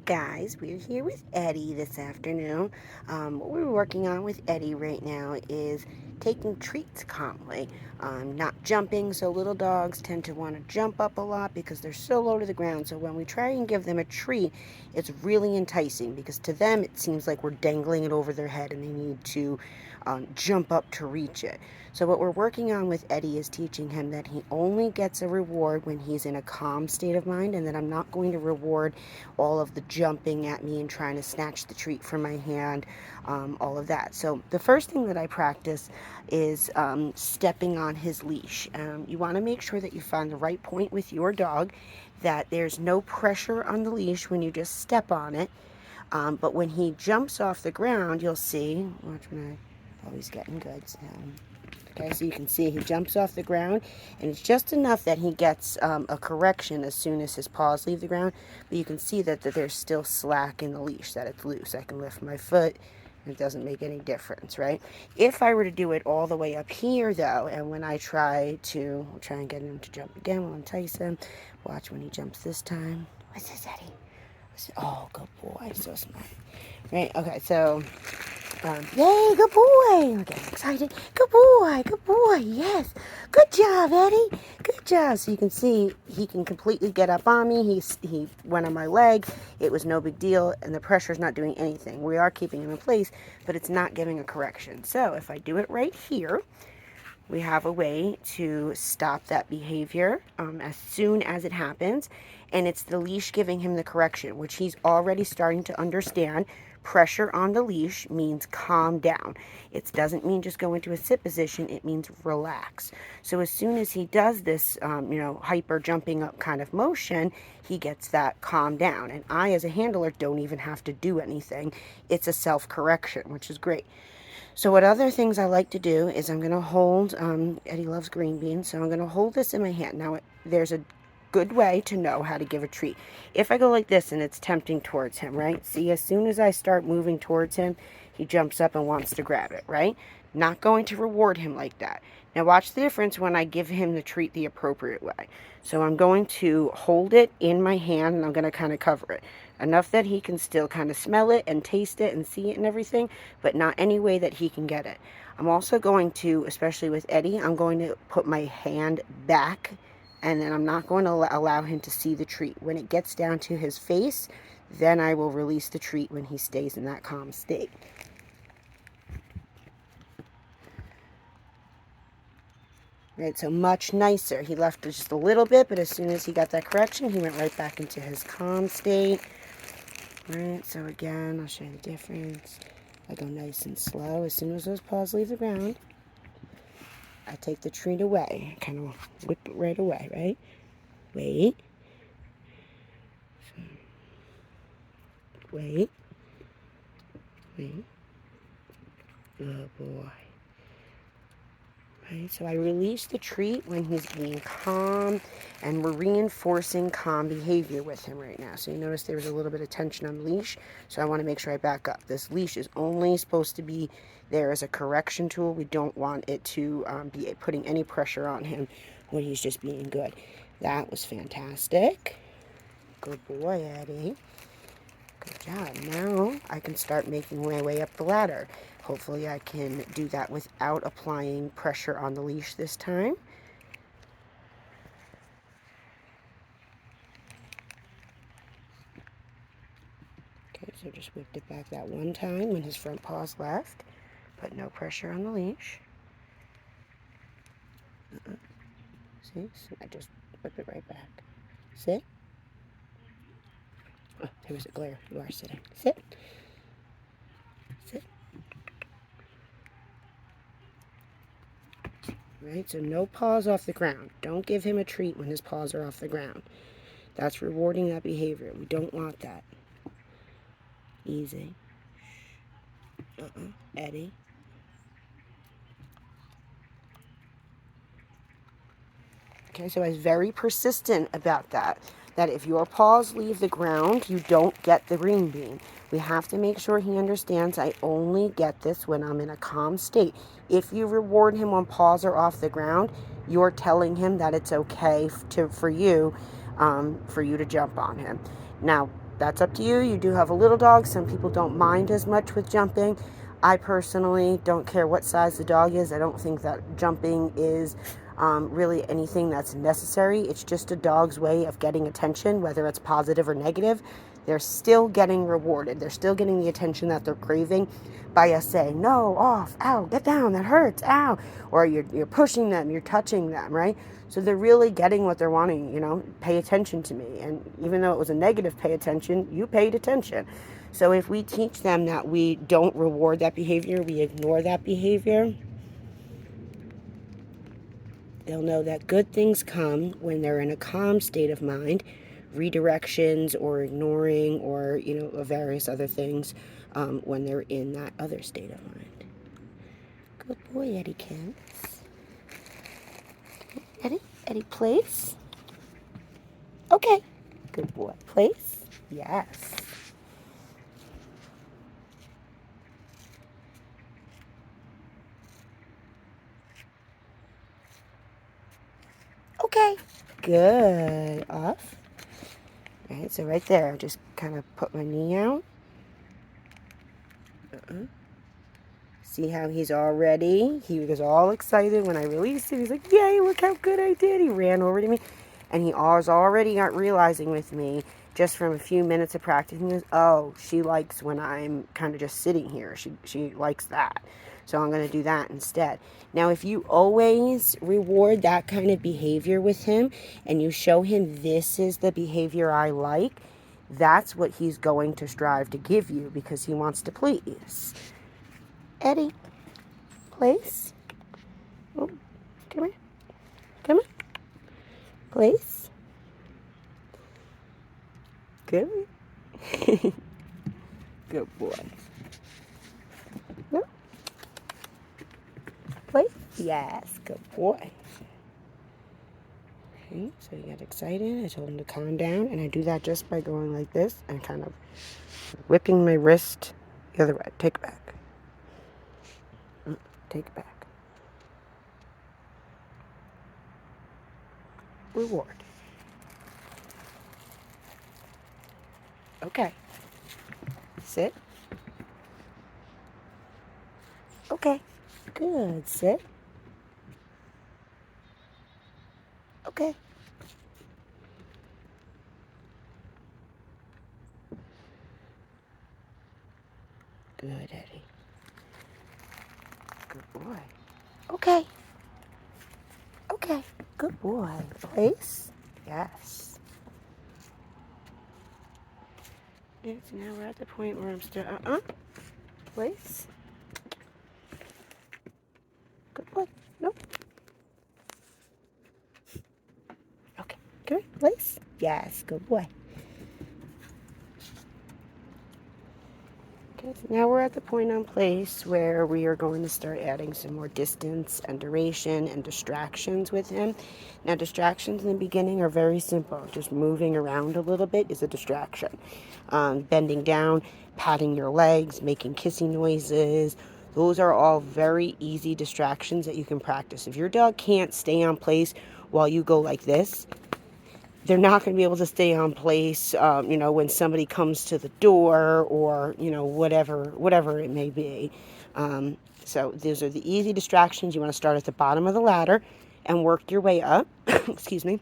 Guys, we're here with Eddie this afternoon. What we're working on with Eddie right now is taking treats calmly, not jumping. So little dogs tend to want to jump up a lot because they're so low to the ground. So when we try and give them a treat, it's really enticing because to them it seems like we're dangling it over their head and they need to jump up to reach it. So what we're working on with Eddie is teaching him that he only gets a reward when he's in a calm state of mind, and that I'm not going to reward all of the jumping at me and trying to snatch the treat from my hand, all of that. So the first thing that I practice is stepping on his leash. You want to make sure that you find the right point with your dog, that there's no pressure on the leash when you just step on it. But when he jumps off the ground, you'll see, watch when I, oh, he's getting good. Okay, so you can see he jumps off the ground, and it's just enough that he gets a correction as soon as his paws leave the ground. But you can see that there's still slack in the leash, that it's loose. I can lift my foot, and it doesn't make any difference, right? If I were to do it all the way up here, though, and when I try and get him to jump again, we'll entice him. Watch when he jumps this time. What's this, Eddie? Oh, good boy, so smart. Right, okay, so yay, good boy. I'm getting excited. Good boy, yes. Good job, Eddie. Good job. So you can see he can completely get up on me. He went on my leg. It was no big deal, and the pressure's not doing anything. We are keeping him in place, but it's not giving a correction. So if I do it right here, we have a way to stop that behavior as soon as it happens, and it's the leash giving him the correction, which he's already starting to understand. Pressure on the leash means calm down. It doesn't mean just go into a sit position, it means relax. So as soon as he does this, hyper jumping up kind of motion, he gets that calm down. And I, as a handler, don't even have to do anything. It's a self-correction, which is great. So what other things I like to do is I'm going to hold, Eddie loves green beans, so I'm going to hold this in my hand. Now, there's a good way to know how to give a treat. If I go like this and it's tempting towards him, right? See, as soon as I start moving towards him, he jumps up and wants to grab it, right? Not going to reward him like that. Now watch the difference when I give him the treat the appropriate way. So I'm going to hold it in my hand and I'm going to kind of cover it. Enough that he can still kind of smell it and taste it and see it and everything, but not any way that he can get it. I'm also going to, especially with Eddie, I'm going to put my hand back, and then I'm not going to allow him to see the treat. When it gets down to his face, then I will release the treat when he stays in that calm state. Right, so much nicer. He left just a little bit, but as soon as he got that correction, he went right back into his calm state. Right, so again, I'll show you the difference. I go nice and slow. As soon as those paws leave the ground, I take the treat away. Kind of whip it right away, right? Wait. Wait. Wait. Good boy. Right, so I release the treat when he's being calm, and we're reinforcing calm behavior with him right now. So you notice there was a little bit of tension on the leash, so I want to make sure I back up. This leash is only supposed to be there as a correction tool. We don't want it to be putting any pressure on him when he's just being good. That was fantastic. Good boy, Eddie. Good job. Now I can start making my way up the ladder. Hopefully I can do that without applying pressure on the leash this time. Okay, so just whipped it back that one time when his front paws left. Put no pressure on the leash. See? So I just whip it right back. Sit. Oh, there was a glare. You are sitting. Sit. Sit. Right, so no paws off the ground. Don't give him a treat when his paws are off the ground. That's rewarding that behavior. We don't want that. Easy. Eddie. Okay, so I was very persistent about that. That if your paws leave the ground, you don't get the green bean. We have to make sure he understands I only get this when I'm in a calm state. If you reward him when paws are off the ground, you're telling him that it's okay for you to jump on him. Now, that's up to you. You do have a little dog. Some people don't mind as much with jumping. I personally don't care what size the dog is. I don't think that jumping is really anything that's necessary. It's just a dog's way of getting attention, whether it's positive or negative. They're still getting rewarded. They're still getting the attention that they're craving by us saying, no, off, ow, get down, that hurts, ow. Or you're pushing them, you're touching them, right? So they're really getting what they're wanting, pay attention to me. And even though it was a negative pay attention, you paid attention. So if we teach them that we don't reward that behavior, we ignore that behavior, they'll know that good things come when they're in a calm state of mind, redirections or ignoring or, various other things when they're in that other state of mind. Good boy, Eddykins. Eddie, place? Okay. Good boy. Place? Yes. Okay. Good. Off. All right, so right there, just kind of put my knee out. See how he's already, he was all excited when I released it. He's like, yay, look how good I did. He ran over to me. And he was already got realizing with me, just from a few minutes of practicing, oh, she likes when I'm kind of just sitting here. She likes that. So I'm going to do that instead. Now, if you always reward that kind of behavior with him and you show him this is the behavior I like, that's what he's going to strive to give you because he wants to please. Eddie, place. Oh, come here. Come here. Place. Good. Good boy. No. Place. Yes, good boy. Okay, so he got excited. I told him to calm down, and I do that just by going like this and kind of whipping my wrist the other way. Take it back. Take it back. Reward. Okay. Sit. Okay. Good. Sit. Okay. Good, Eddie. Good boy. Okay. Okay. Good boy. Place? Yes. And so now we're at the point where I'm still, Place? Good boy. Nope. Okay. Good. Place? Yes. Good boy. Okay, so now we're at the point on place where we are going to start adding some more distance and duration and distractions with him. Now, distractions in the beginning are very simple. Just moving around a little bit is a distraction. Bending down, patting your legs, making kissing noises. Those are all very easy distractions that you can practice. If your dog can't stay on place while you go like this, they're not going to be able to stay on place, when somebody comes to the door or, whatever it may be. So those are the easy distractions. You want to start at the bottom of the ladder and work your way up. Excuse me.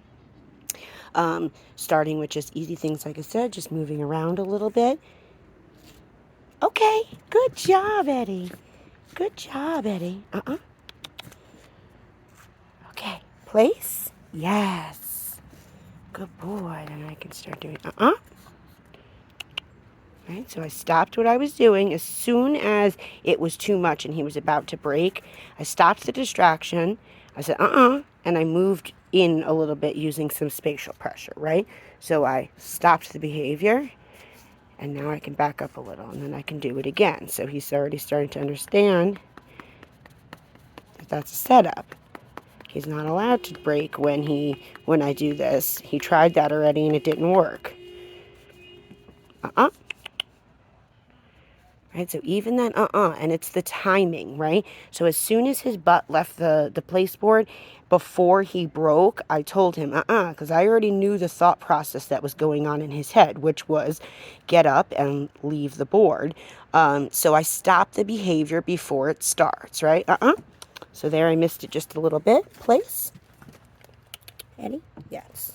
Starting with just easy things, like I said, just moving around a little bit. Okay, good job, Eddie. Good job, Eddie. Okay, place? Yes. Good boy. Then I can start doing Right, so I stopped what I was doing as soon as it was too much and he was about to break. I stopped the distraction. I said, and I moved in a little bit using some spatial pressure, right? So I stopped the behavior, and now I can back up a little, and then I can do it again. So he's already starting to understand that that's a setup. He's not allowed to break when I do this. He tried that already and it didn't work. right? So even that and it's the timing, right? So as soon as his butt left the placeboard, before he broke, I told him because I already knew the thought process that was going on in his head, which was get up and leave the board. So I stopped the behavior before it starts, right? So there I missed it just a little bit. Place. Eddie? Yes.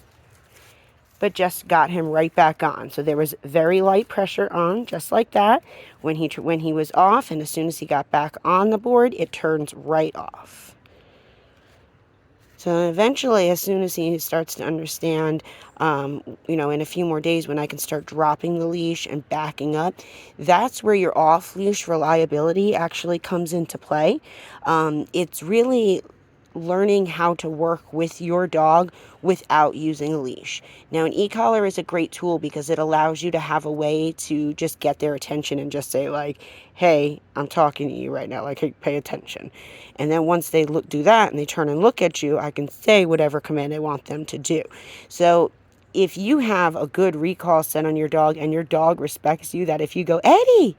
But just got him right back on. So there was very light pressure on, just like that, when he was off, and as soon as he got back on the board, it turns right off. So eventually, as soon as he starts to understand, in a few more days when I can start dropping the leash and backing up, that's where your off-leash reliability actually comes into play. It's really learning how to work with your dog without using a leash. Now, an e-collar is a great tool because it allows you to have a way to just get their attention and just say like, hey, I'm talking to you right now, like, hey, pay attention. And then once they do that and they turn and look at you, I can say whatever command I want them to do. So if you have a good recall set on your dog and your dog respects you, that if you go, Eddie,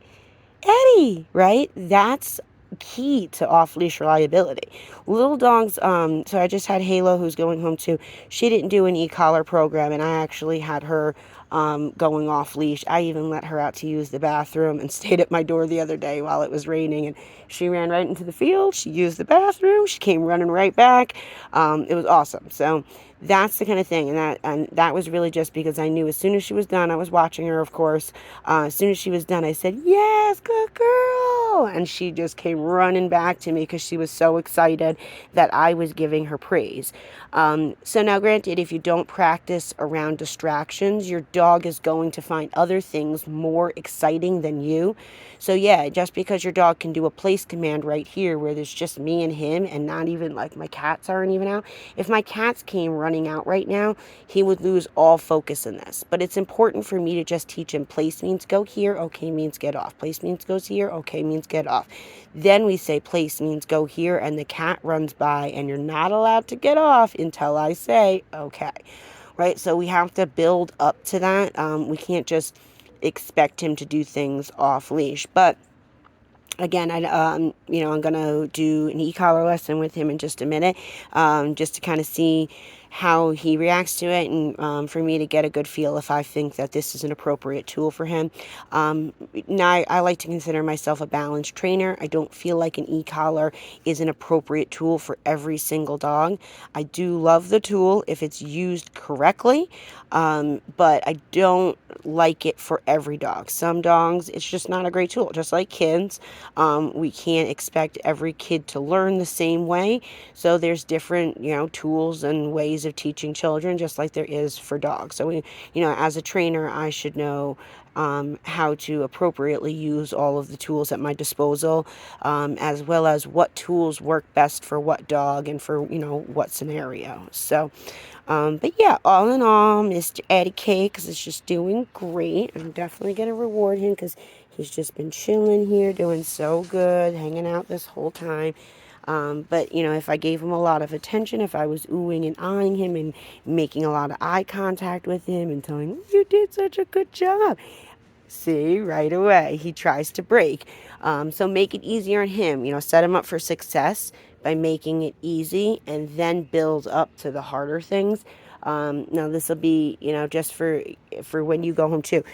Eddie, right? That's key to off-leash reliability. Little dogs, so I just had Halo, who's going home too. She didn't do an e-collar program, and I actually had her going off-leash. I even let her out to use the bathroom and stayed at my door the other day while it was raining, and she ran right into the field. She used the bathroom. She came running right back. It was awesome. So that's the kind of thing, and that was really just because I knew as soon as she was done, I was watching her, of course. As soon as she was done, I said, yes, good girl, and she just came running back to me because she was so excited that I was giving her praise. So now, granted, if you don't practice around distractions, your dog is going to find other things more exciting than you. So yeah, just because your dog can do a place command right here where there's just me and him and not even like my cats aren't even out. If my cats came running out right now, he would lose all focus in this. But it's important for me to just teach him place means go here, okay means get off. Place means goes here, okay means get off. Then we say place means go here, and the cat runs by and you're not allowed to get off until I say okay. Right? So we have to build up to that. We can't just expect him to do things off leash. But again, I'm going to do an e-collar lesson with him in just a minute, just to kind of see how he reacts to it, and for me to get a good feel if I think that this is an appropriate tool for him. Now, I like to consider myself a balanced trainer. I don't feel like an e-collar is an appropriate tool for every single dog. I do love the tool if it's used correctly, but I don't like it for every dog. Some dogs, it's just not a great tool, just like kids. We can't expect every kid to learn the same way. So there's different, tools and ways of teaching children, just like there is for dogs. So as a trainer, I should know how to appropriately use all of the tools at my disposal, as well as what tools work best for what dog and for, what scenario. So, but yeah, all in all, Mr. Eddie Cakes is just doing great. I'm definitely going to reward him because he's just been chilling here, doing so good, hanging out this whole time. But, if I gave him a lot of attention, if I was oohing and eyeing him and making a lot of eye contact with him and telling him, you did such a good job. See, right away, he tries to break. So make it easier on him, set him up for success by making it easy and then build up to the harder things. Now this will be, just for when you go home too,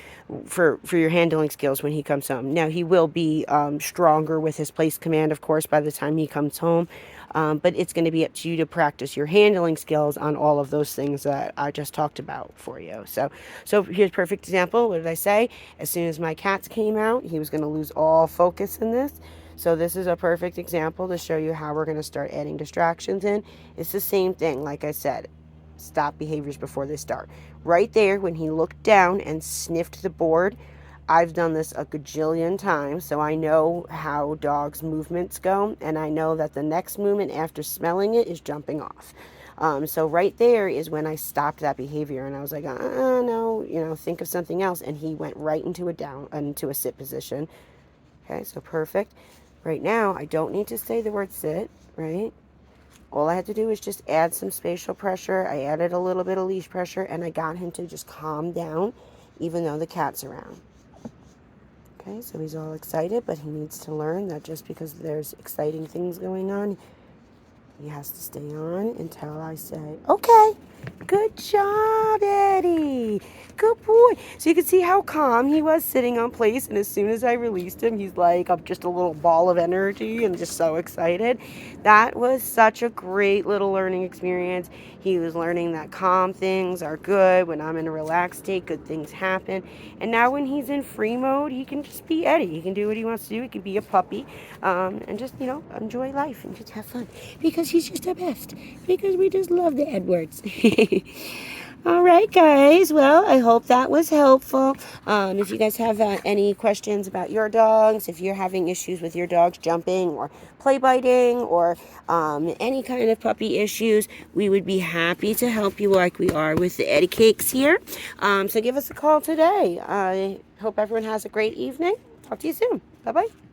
for your handling skills when he comes home. Now he will be stronger with his place command, of course, by the time he comes home. But it's going to be up to you to practice your handling skills on all of those things that I just talked about for you. So here's a perfect example. What did I say? As soon as my cats came out, he was going to lose all focus in this. So this is a perfect example to show you how we're going to start adding distractions in. It's the same thing, like I said. Stop behaviors before they start. Right there, when he looked down and sniffed the board, I've done this a gajillion times, so I know how dogs' movements go, and I know that the next movement after smelling it is jumping off. So right there is when I stopped that behavior, and I was like, no, think of something else, and he went right into a sit position. Okay, so perfect. Right now, I don't need to say the word sit, right? All I had to do was just add some spatial pressure. I added a little bit of leash pressure, and I got him to just calm down, even though the cat's around. Okay, so he's all excited, but he needs to learn that just because there's exciting things going on, he has to stay on until I say, okay, good job, Eddie. Good boy. So you can see how calm he was sitting on place. And as soon as I released him, he's like, I'm just a little ball of energy and just so excited. That was such a great little learning experience. He was learning that calm things are good. When I'm in a relaxed state, good things happen. And now when he's in free mode, he can just be Eddie. He can do what he wants to do. He can be a puppy and just, enjoy life and just have fun. Because he's just the best. Because we just love the Edwards. All right, guys. Well, I hope that was helpful. If you guys have any questions about your dogs, if you're having issues with your dogs jumping or play biting or any kind of puppy issues, we would be happy to help you like we are with the Eddie Cakes here. So give us a call today. I hope everyone has a great evening. Talk to you soon. Bye-bye.